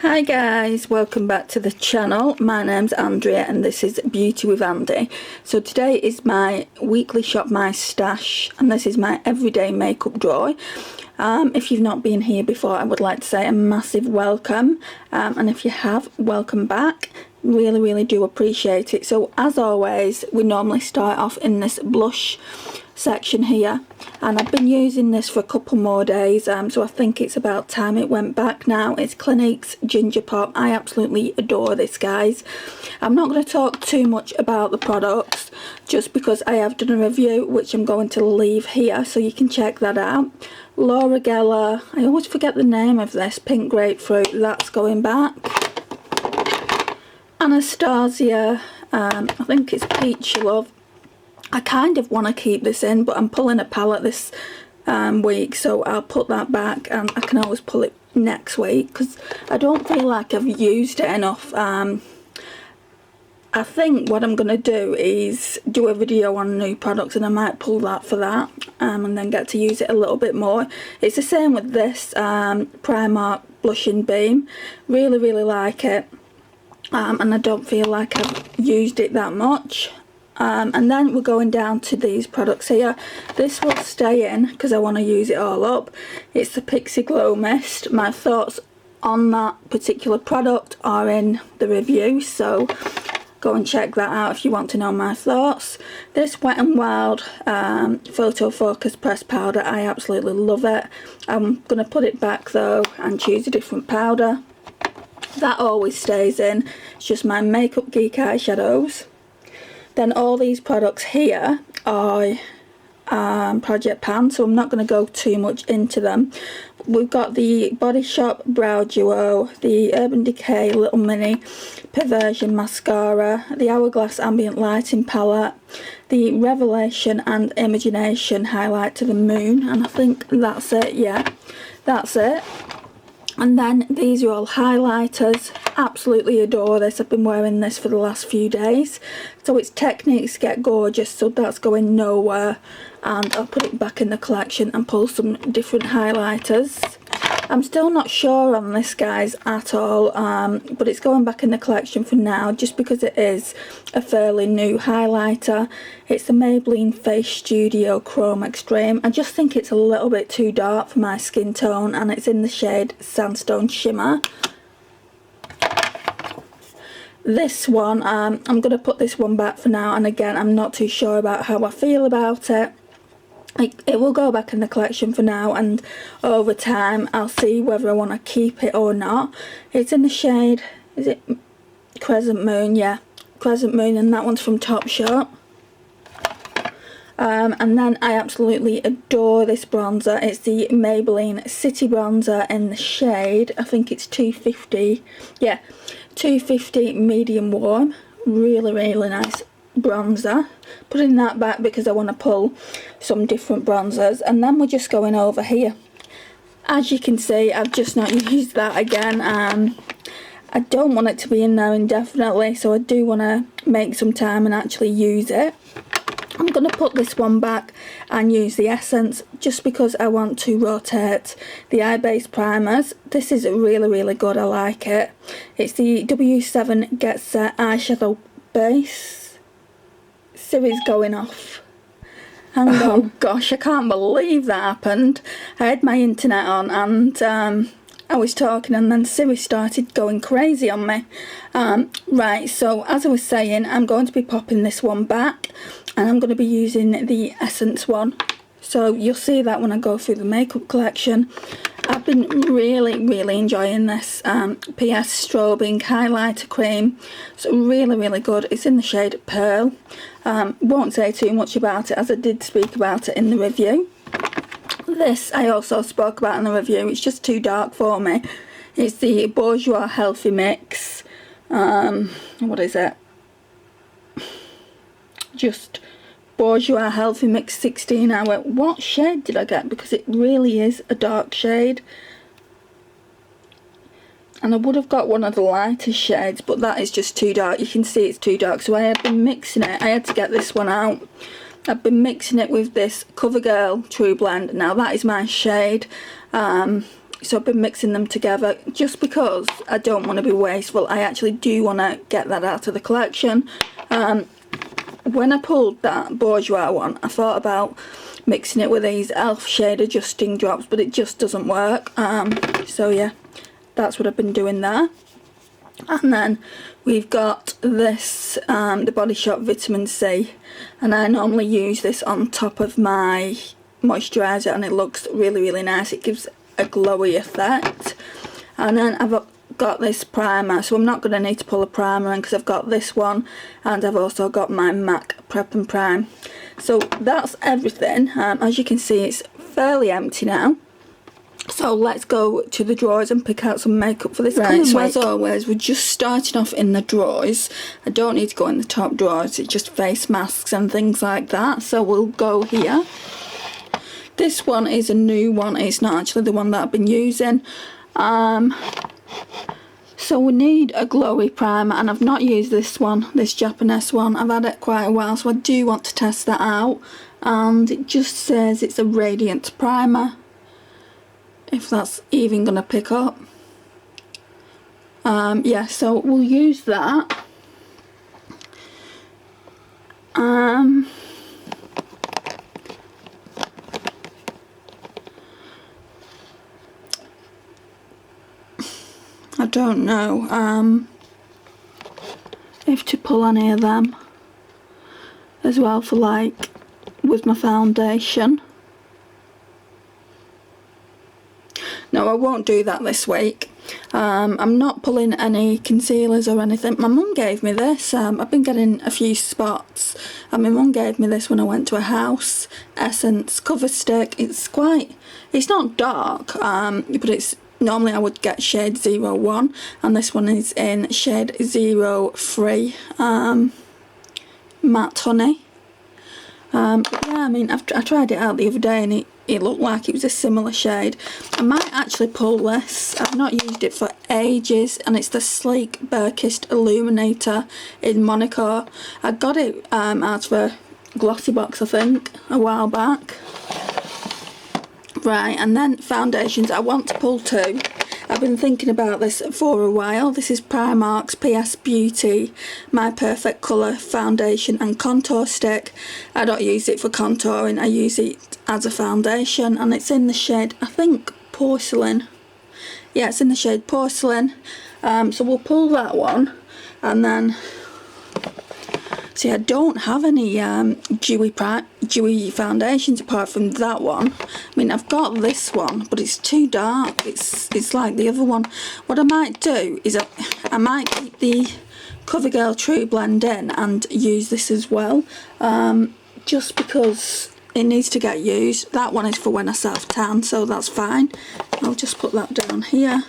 Hi guys, welcome back to the channel. My name's Andrea and this is Beauty with Andy. So today is my weekly Shop My Stash and this is my everyday makeup drawer. If you've not been here before, I would like to say a massive welcome, and if you have, welcome back. Really do appreciate it. So as always, we normally start off in this blush section here, and I've been using this for a couple more days, so I think it's about time it went back now. It's Clinique's Ginger Pop. I absolutely adore this, guys. I'm not going to talk too much about the products just because I have done a review which I'm going to leave here so you can check that out. Laura Geller, I always forget the name of this, Pink Grapefruit, that's going back. Anastasia, I think it's Peach Love. I kind of want to keep this in, but I'm pulling a palette this week, so I'll put that back and I can always pull it next week because I don't feel like I've used it enough. I think what I'm going to do is do a video on new products and I might pull that for that, and then get to use it a little bit more. It's the same with this Primark Blushing Beam. Really like it, and I don't feel like I've used it that much. And then we're going down to these products here. This will stay in because I want to use it all up. It's the Pixi Glow Mist. My thoughts on that particular product are in the review, so go and check that out if you want to know my thoughts. This Wet n Wild Photo Focus Pressed Powder, I absolutely love it. I'm going to put it back though and choose a different powder. That always stays in. It's just my Makeup Geek eyeshadows. Then all these products here are Project Pan, so I'm not going to go too much into them. We've got the Body Shop Brow Duo, the Urban Decay Little Mini Perversion Mascara, the Hourglass Ambient Lighting Palette, the Revelation and Imagination Highlight to the Moon, and I think that's it, yeah, that's it. And then these are all highlighters. Absolutely adore this. I've been wearing this for the last few days. So it's Techniques Get Gorgeous, so that's going nowhere. And I'll put it back in the collection and pull some different highlighters. I'm still not sure on this, guys, at all, but it's going back in the collection for now just because it is a fairly new highlighter. It's the Maybelline Face Studio Chrome Extreme. I just think it's a little bit too dark for my skin tone, and it's in the shade Sandstone Shimmer. This one, I'm going to put this one back for now, and again, I'm not too sure about how I feel about it. It will go back in the collection for now, and over time I'll see whether I want to keep it or not. It's in the shade, is it Crescent Moon? Yeah, Crescent Moon, and that one's from Topshop. And then I absolutely adore this bronzer. It's the Maybelline City Bronzer in the shade, I think it's 250, yeah, 250 Medium Warm. Really nice bronzer. Putting that back because I want to pull some different bronzers, and then we're just going over here. As you can see, I've just not used that again. I don't want it to be in there indefinitely, so I do want to make some time and actually use it. I'm going to put this one back and use the Essence just because I want to rotate the eye base primers. This is really good, I like it. It's the W7 Get Set Eyeshadow Base. Siri's going off. And oh gosh, I can't believe that happened. I had my internet on and I was talking and then Siri started going crazy on me. Right, so as I was saying, I'm going to be popping this one back and I'm going to be using the Essence one. So you'll see that when I go through the makeup collection. I've been really enjoying this PS Strobing Highlighter Cream. So really good. It's in the shade Pearl. Won't say too much about it as I did speak about it in the review. This I also spoke about in the review. It's just too dark for me. It's the Bourjois Healthy Mix. What is it? Just Bourjois Healthy Mix 16 hour. What shade did I get? Because it really is a dark shade. And I would have got one of the lighter shades, but that is just too dark. You can see it's too dark. So I have been mixing it. I had to get this one out. I've been mixing it with this CoverGirl True Blend. Now that is my shade. so I've been mixing them together just because I don't want to be wasteful. I actually do want to get that out of the collection. When I pulled that Bourjois one, I thought about mixing it with these e.l.f. shade adjusting drops, but it just doesn't work. So yeah, that's what I've been doing there. And then we've got this, the Body Shop Vitamin C, and I normally use this on top of my moisturiser, and it looks really, really nice. It gives a glowy effect. And then I've got this primer, so I'm not going to need to pull a primer in because I've got this one, and I've also got my MAC Prep and Prime. So that's everything. As you can see, it's fairly empty now. So let's go to the drawers and pick out some makeup for this coming week. So as always, we're just starting off in the drawers. I don't need to go in the top drawers, it's just face masks and things like that. So we'll go here. This one is a new one, it's not actually the one that I've been using. So we need a glowy primer, and I've not used this one, this Japanese one. I've had it quite a while, so I do want to test that out. And it just says it's a radiant primer, if that's even going to pick up. Yeah, so we'll use that. I don't know if to pull any of them as well for like with my foundation. No, I won't do that this week. I'm not pulling any concealers or anything. My mum gave me this. I've been getting a few spots, and my mum gave me this when I went to a house. Essence Cover Stick. It's not dark, but it's normally I would get shade 01, and this one is in shade 03, Matte Honey. But yeah, I mean, I tried it out the other day, and it looked like it was a similar shade. I might actually pull this. I've not used it for ages, and it's the Sleek Bare-Kissed Illuminator in Monaco. I got it out of a glossy box, I think, a while back. Right, and then foundations. I want to pull two. I've been thinking about this for a while. This is Primark's PS Beauty My Perfect Colour Foundation and Contour Stick. I don't use it for contouring, I use it as a foundation, and it's in the shade, I think, Porcelain. Yeah, it's in the shade Porcelain. So we'll pull that one, and then see, I don't have any dewy foundations apart from that one. I mean, I've got this one, but it's too dark. It's like the other one. What I might do is I might keep the CoverGirl True Blend in and use this as well, just because it needs to get used. That one is for when I self-tan, so that's fine. I'll just put that down here.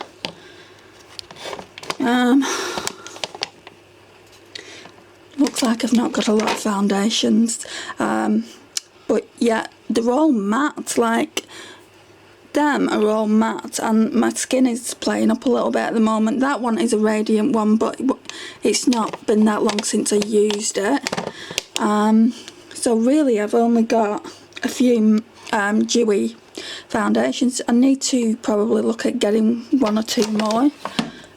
Looks like I've not got a lot of foundations, but yeah, they're all matte. Like, them are all matte, and my skin is playing up a little bit at the moment. That one is a radiant one, but it's not been that long since I used it. So really I've only got a few dewy foundations. I need to probably look at getting one or two more,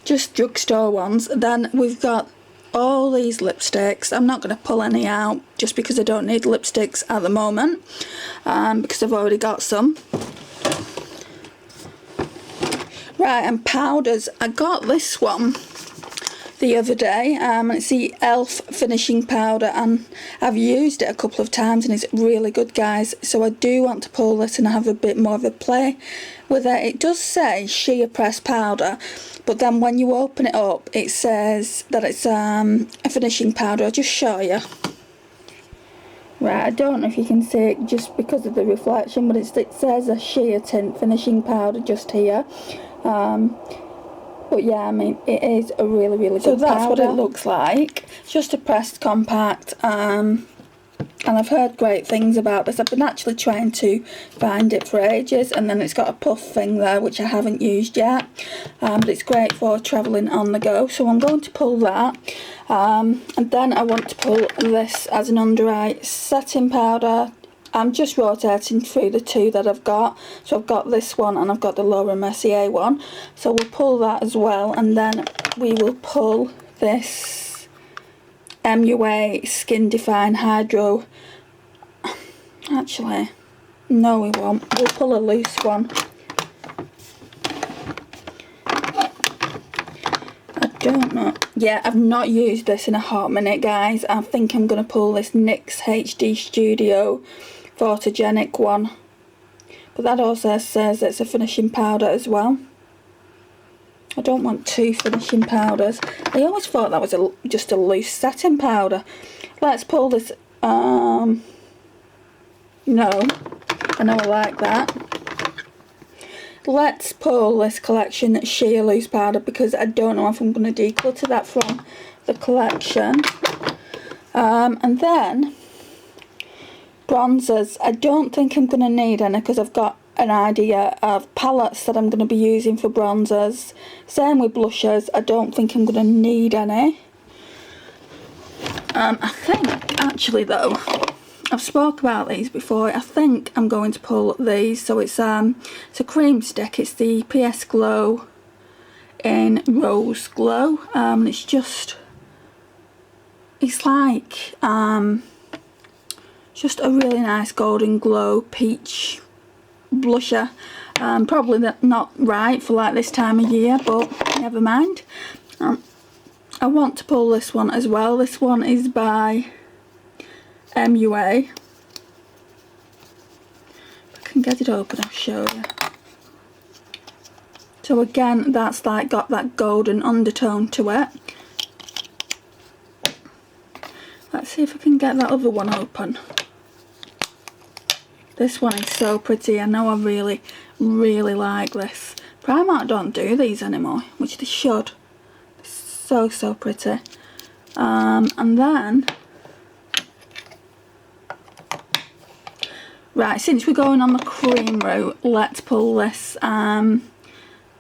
just drugstore ones. Then we've got all these lipsticks. I'm not going to pull any out just because I don't need lipsticks at the moment, because I've already got some. Right, and powders. I got this one the other day, it's the e.l.f. finishing powder, and I've used it a couple of times and it's really good, guys. So I do want to pull this and have a bit more of a play with it. It does say sheer press powder, but then when you open it up it says that it's a finishing powder. I'll just show you. Right, I don't know if you can see it just because of the reflection, but it says a sheer tint finishing powder just here. But yeah, I mean, it is a really, really good powder. So that's what it looks like. It's just a pressed compact, and I've heard great things about this. I've been actually trying to find it for ages, and then it's got a puff thing there which I haven't used yet, but it's great for travelling on the go. So I'm going to pull that, and then I want to pull this as an under eye setting powder. I'm just rotating through the two that I've got. So I've got this one and I've got the Laura Mercier one. So we'll pull that as well, and then we will pull this MUA Skin Define Hydro. Actually, no we won't. We'll pull a loose one. I don't know. Yeah, I've not used this in a hot minute, guys. I think I'm going to pull this NYX HD Studio Photogenic one. But that also says it's a finishing powder as well. I don't want 2 finishing powders. I always thought that was just a loose setting powder. Let's pull this. No, I know I like that. Let's pull this collection sheer loose powder, because I don't know if I'm going to declutter that from the collection. And then bronzers. I don't think I'm going to need any, because I've got an idea of palettes that I'm going to be using for bronzers. Same with blushers. I don't think I'm going to need any. I think actually though, I've spoke about these before. I think I'm going to pull these. So it's a cream stick. It's the PS Glow in Rose Glow. It's like just a really nice golden glow peach blusher. Probably not right for like this time of year, but never mind. I want to pull this one as well. This one is by MUA. If I can get it open, I'll show you. So again, that's like got that golden undertone to it. Let's see if I can get that other one open. This one is so pretty. I know I really, really like this. Primark don't do these anymore, which they should. So, so pretty. And then, right, since we're going on the cream route, let's pull this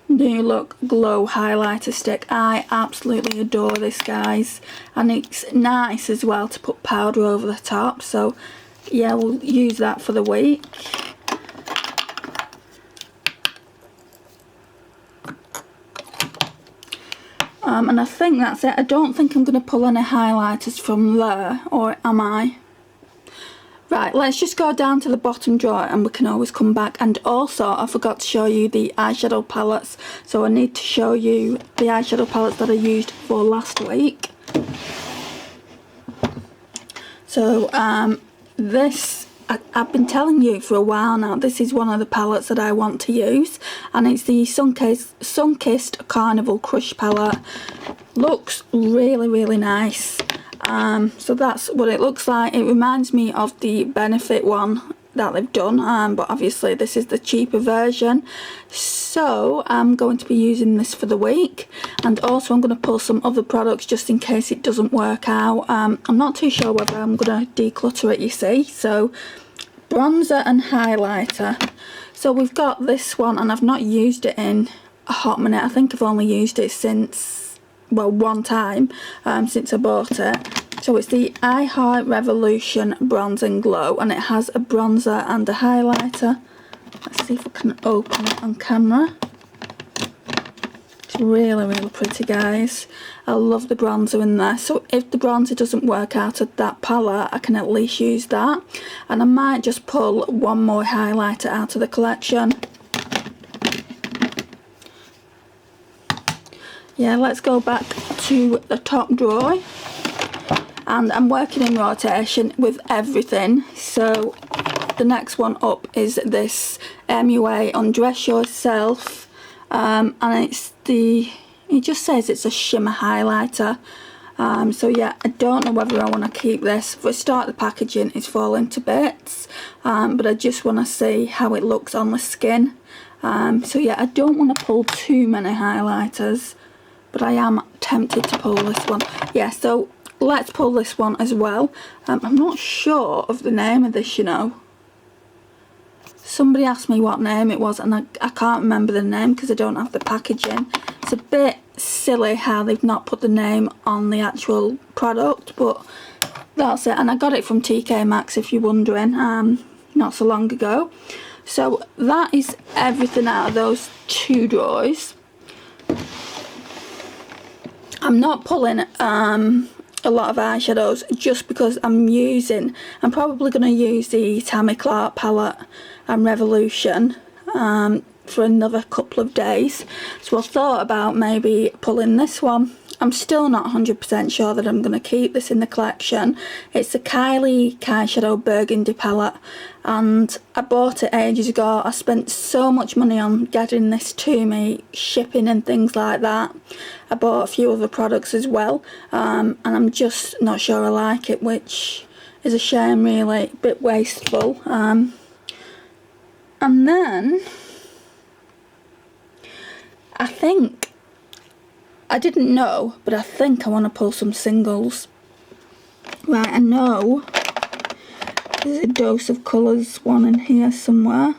New Look Glow highlighter stick. I absolutely adore this, guys, and it's nice as well to put powder over the top. So yeah, we'll use that for the week. And I think that's it. I don't think I'm going to pull any highlighters from there, or am I? Right, let's just go down to the bottom drawer and we can always come back. And also, I forgot to show you the eyeshadow palettes. So I need to show you the eyeshadow palettes that I used for last week. So, this, I've been telling you for a while now, this is one of the palettes that I want to use. And it's the Sunkissed Carnival Crush palette. Looks really, really nice. So that's what it looks like. It reminds me of the Benefit one that they've done, but obviously this is the cheaper version. So I'm going to be using this for the week, and also I'm going to pull some other products just in case it doesn't work out. I'm not too sure whether I'm going to declutter it, you see. So bronzer and highlighter. So we've got this one, and I've not used it in a hot minute. I think I've only used it since, well, one time since I bought it. So it's the I Heart Revolution Bronze and Glow, and it has a bronzer and a highlighter. Let's see if I can open it on camera. It's really, really pretty, guys. I love the bronzer in there. So if the bronzer doesn't work out of that palette, I can at least use that. And I might just pull one more highlighter out of the collection. Yeah, let's go back to the top drawer. And I'm working in rotation with everything. So the next one up is this MUA Undress Yourself. And it just says it's a shimmer highlighter. So yeah, I don't know whether I want to keep this. For a start, the packaging is falling to bits. But I just want to see how it looks on the skin. So yeah, I don't want to pull too many highlighters, but I am tempted to pull this one. Yeah, so let's pull this one as well. I'm not sure of the name of this, you know. Somebody asked me what name it was, and I can't remember the name because I don't have the packaging. It's a bit silly how they've not put the name on the actual product, but that's it. And I got it from TK Maxx, if you're wondering. not so long ago. So that is everything out of those 2 drawers. I'm not pulling a lot of eyeshadows just because I'm probably going to use the Tammy Clark palette and Revolution for another couple of days. So I thought about maybe pulling this one. I'm still not 100% sure that I'm going to keep this in the collection. It's the Kylie Eyeshadow Burgundy palette, and I bought it ages ago. I spent so much money on getting this to me, shipping and things like that. I bought a few other products as well, and I'm just not sure I like it, which is a shame really, a bit wasteful. And then I didn't know, but I think I want to pull some singles. Right, I know there's a Dose of Colours one in here somewhere.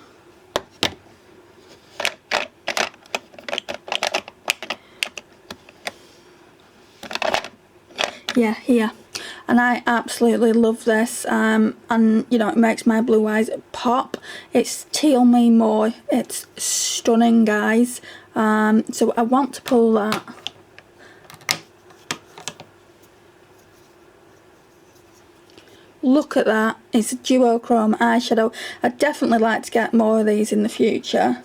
Yeah, here. And I absolutely love this, and you know, it makes my blue eyes pop. It's Teal Me More. It's stunning, guys. So I want to pull that. Look at that. It's a duochrome eyeshadow. I'd definitely like to get more of these in the future.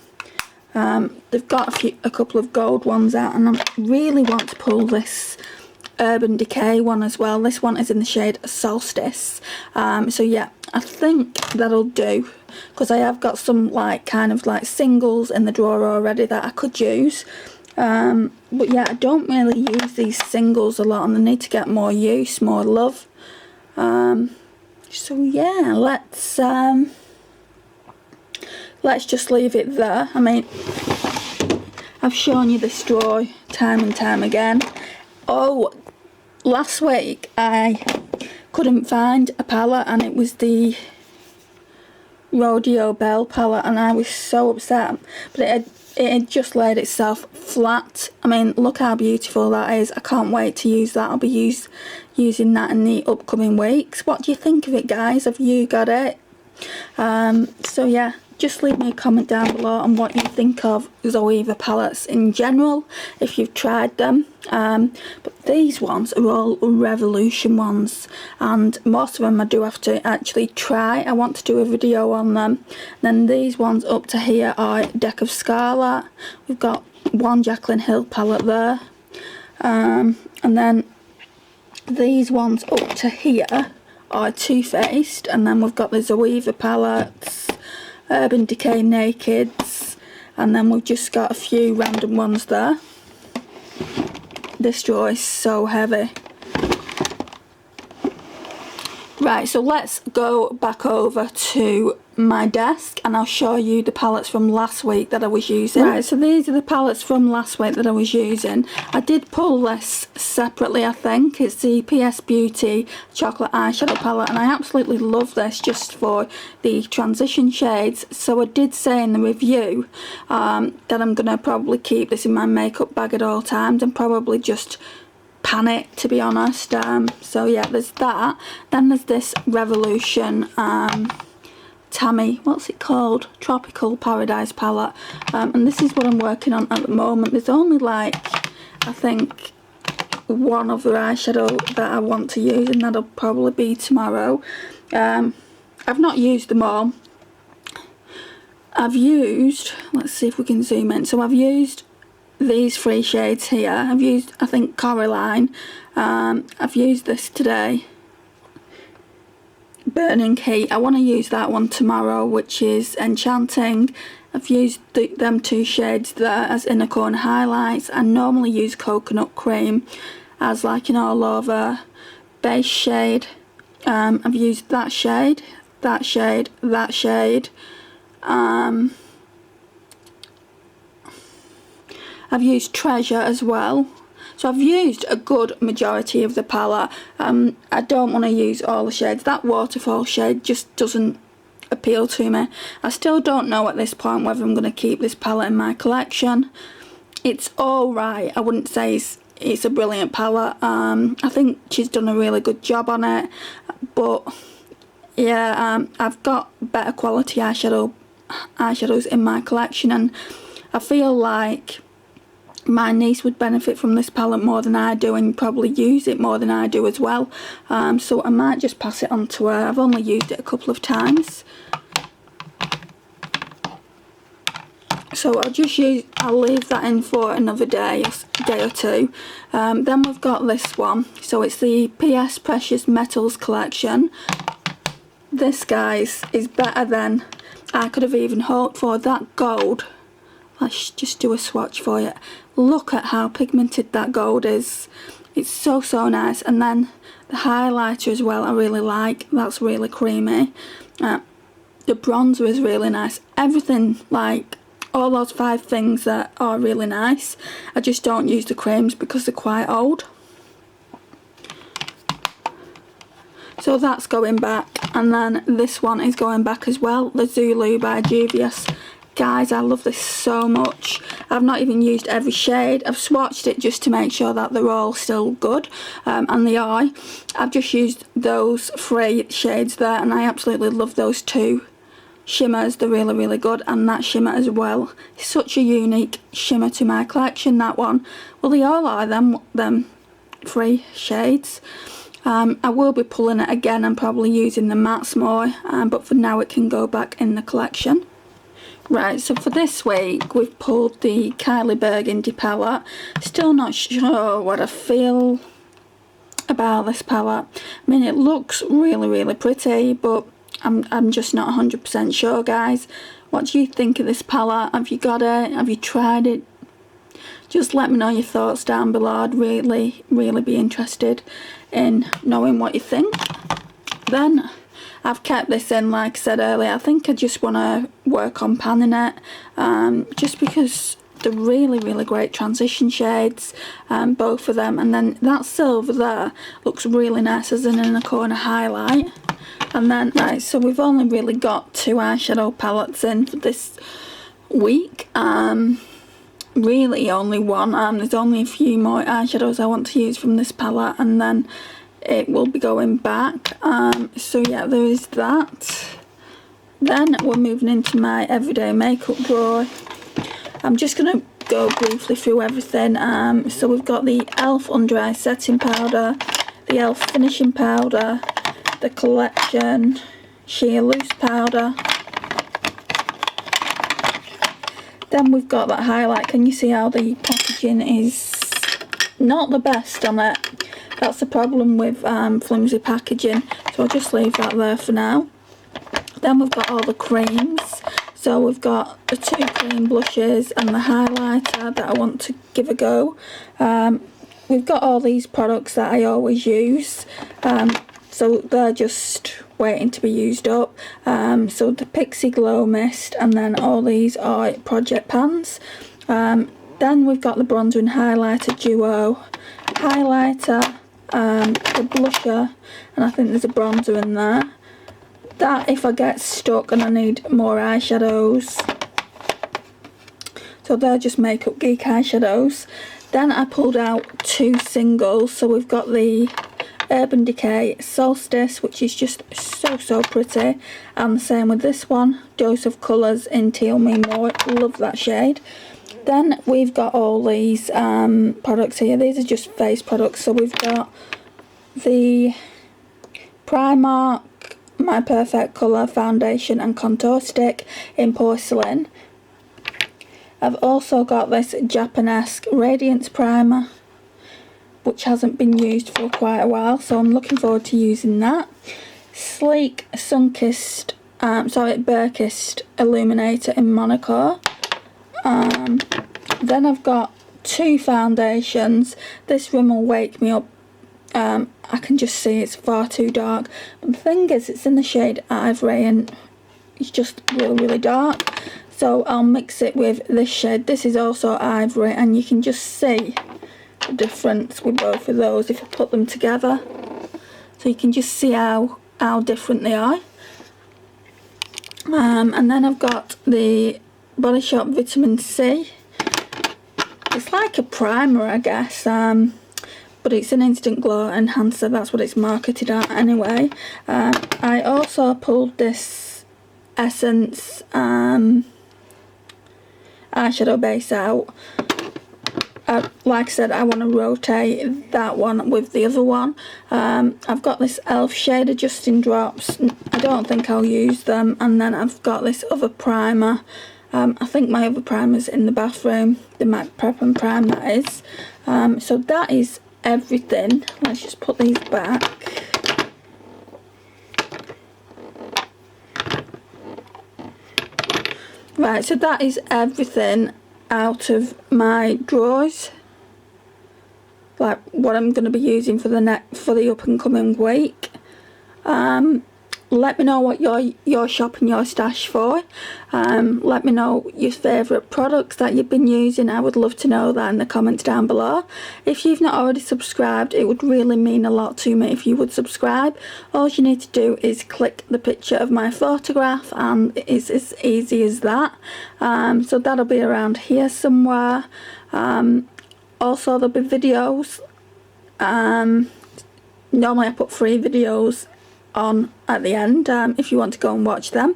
They've got a couple of gold ones out, and I really want to pull this Urban Decay one as well. This one is in the shade Solstice. So yeah, I think that'll do, because I have got some kind of singles in the drawer already that I could use. But yeah, I don't really use these singles a lot, and I need to get more use, more love. So yeah, let's just leave it there. I mean, I've shown you this drawer time and time again. Oh, last week I couldn't find a palette, and it was the Rodeo Belle palette, and I was so upset, but it had just laid itself flat. I mean, look how beautiful that is. I can't wait to use that. I'll be using that in the upcoming weeks. What do you think of it, guys? Have you got it? So yeah, just leave me a comment down below on what you think of Zoeva palettes in general, if you've tried them. But these ones are all Revolution ones, and most of them I do have to actually try. I want to do a video on them. Then these ones up to here are Deck of Scarlet. We've got one Jaclyn Hill palette there, and then these ones up to here are Too Faced, and then we've got the Zoeva palettes, Urban Decay Nakeds, and then we've just got a few random ones there. This drawer is so heavy. Right, so let's go back over to my desk, and I'll show you the palettes from last week that I was using. Right, so these are the palettes from last week that I was using. I did pull this separately, I think. It's the PS Beauty Chocolate Eyeshadow Palette, and I absolutely love this just for the transition shades. So I did say in the review that I'm going to probably keep this in my makeup bag at all times, and probably just panic, to be honest. So yeah, there's that. Then there's this Revolution Tammy, what's it called? Tropical Paradise palette, and this is what I'm working on at the moment. There's only I think one other eyeshadow that I want to use, and that'll probably be tomorrow. I've not used them all. I've used, let's see if we can zoom in. So I've used these 3 shades here. I've used, I think, Coraline. I've used this today, Burning Heat. I want to use that one tomorrow, which is Enchanting. I've used them 2 shades there as inner corner highlights. I normally use Coconut Cream as an all over base shade. I've used that shade, that shade, that shade. I've used Treasure as well. So I've used a good majority of the palette. I don't want to use all the shades. That Waterfall shade just doesn't appeal to me. I still don't know at this point whether I'm going to keep this palette in my collection. It's alright. I wouldn't say it's a brilliant palette. I think she's done a really good job on it, but yeah, I've got better quality eyeshadows in my collection, and I feel like my niece would benefit from this palette more than I do, and probably use it more than I do as well. So I might just pass it on to her. I've only used it a couple of times. So I'll leave that in for another day or two. Then we've got this one. So it's the PS Precious Metals collection. This, guys, is better than I could have even hoped for. That gold, let's just do a swatch for you. Look at how pigmented that gold is. It's so nice. And then the highlighter as well, I really like. That's really creamy. The bronzer is really nice. Everything, like all those 5 things that are really nice. I just don't use the creams because they're quite old. So that's going back, and then this one is going back as well, the Zulu by Juvia's. Guys, I love this so much. I've not even used every shade. I've swatched it just to make sure that they're all still good, and they are. I've just used those 3 shades there, and I absolutely love those 2 shimmers. They're really good, and that shimmer as well. Such a unique shimmer to my collection, that one. Well, they all are them 3 shades. I will be pulling it again and probably using the mattes more, but for now it can go back in the collection. Right, so for this week we've pulled the Kylie Burgundy palette. Still not sure what I feel about this palette. I mean, it looks really pretty, but I'm just not 100% sure, guys. What do you think of this palette? Have you got it? Have you tried it? Just let me know your thoughts down below. I'd really be interested in knowing what you think. Then I've kept this in, like I said earlier. I think I just want to work on panning it, just because they're really great transition shades, both of them. And then that silver there looks really nice as an inner corner highlight. And then, right, so we've only really got 2 eyeshadow palettes in for this week. Really only one. There's only a few more eyeshadows I want to use from this palette, and then it will be going back. So yeah, there is that. Then we're moving into my everyday makeup drawer. I'm just going to go briefly through everything. So we've got the e.l.f. Under Eye Setting Powder, the e.l.f. Finishing Powder, the Collection Sheer Loose Powder. Then we've got that highlight. Can you see how the packaging is not the best on it? That's the problem with flimsy packaging, so I'll just leave that there for now. Then we've got all the creams. So we've got the 2 cream blushes and the highlighter that I want to give a go. We've got all these products that I always use, so they're just waiting to be used up. So the Pixie Glow Mist, and then all these are Project Pans. Then we've got the bronzer and highlighter duo, highlighter, the blusher, and I think there's a bronzer in there. That if I get stuck and I need more eyeshadows. So they're just Makeup Geek eyeshadows. Then I pulled out 2 singles. So we've got the Urban Decay Solstice, which is just so pretty, and the same with this one, Dose of Colours in Teal Me More. Love that shade. Then we've got all these products here. These are just face products. So we've got the Primark My Perfect Colour Foundation and Contour Stick in Porcelain. I've also got this Japanesque Radiance Primer, which hasn't been used for quite a while, so I'm looking forward to using that. Sleek Sunkissed, Burkissed Illuminator in Monaco. Then I've got 2 foundations. This Rimmel Wake Me Up, I can just see it's far too dark, but the thing is, it's in the shade Ivory and it's just really dark, so I'll mix it with this shade. This is also Ivory, and you can just see the difference with both of those if I put them together, so you can just see how different they are. And then I've got the Body Shop Vitamin C. It's like a primer, I guess, but it's an instant glow enhancer. That's what it's marketed at anyway. I also pulled this Essence eyeshadow base out. Like I said, I want to rotate that one with the other one. I've got this e.l.f. shade adjusting drops. I don't think I'll use them. And then I've got this other primer. I think my other primer's in the bathroom, the MAC Prep and Prime, that is. So that is everything. Let's just put these back. Right, so that is everything out of my drawers, like what I'm going to be using for the up and coming week. Let me know what you're shopping your stash for. Let me know your favourite products that you've been using. I would love to know that in the comments down below. If you've not already subscribed, it would really mean a lot to me if you would subscribe. All you need to do is click the picture of my photograph, and it's as easy as that. So that'll be around here somewhere. Also there'll be videos. Normally I put 3 videos on at the end if you want to go and watch them,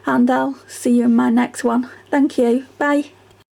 and I'll see you in my next one. Thank you, bye.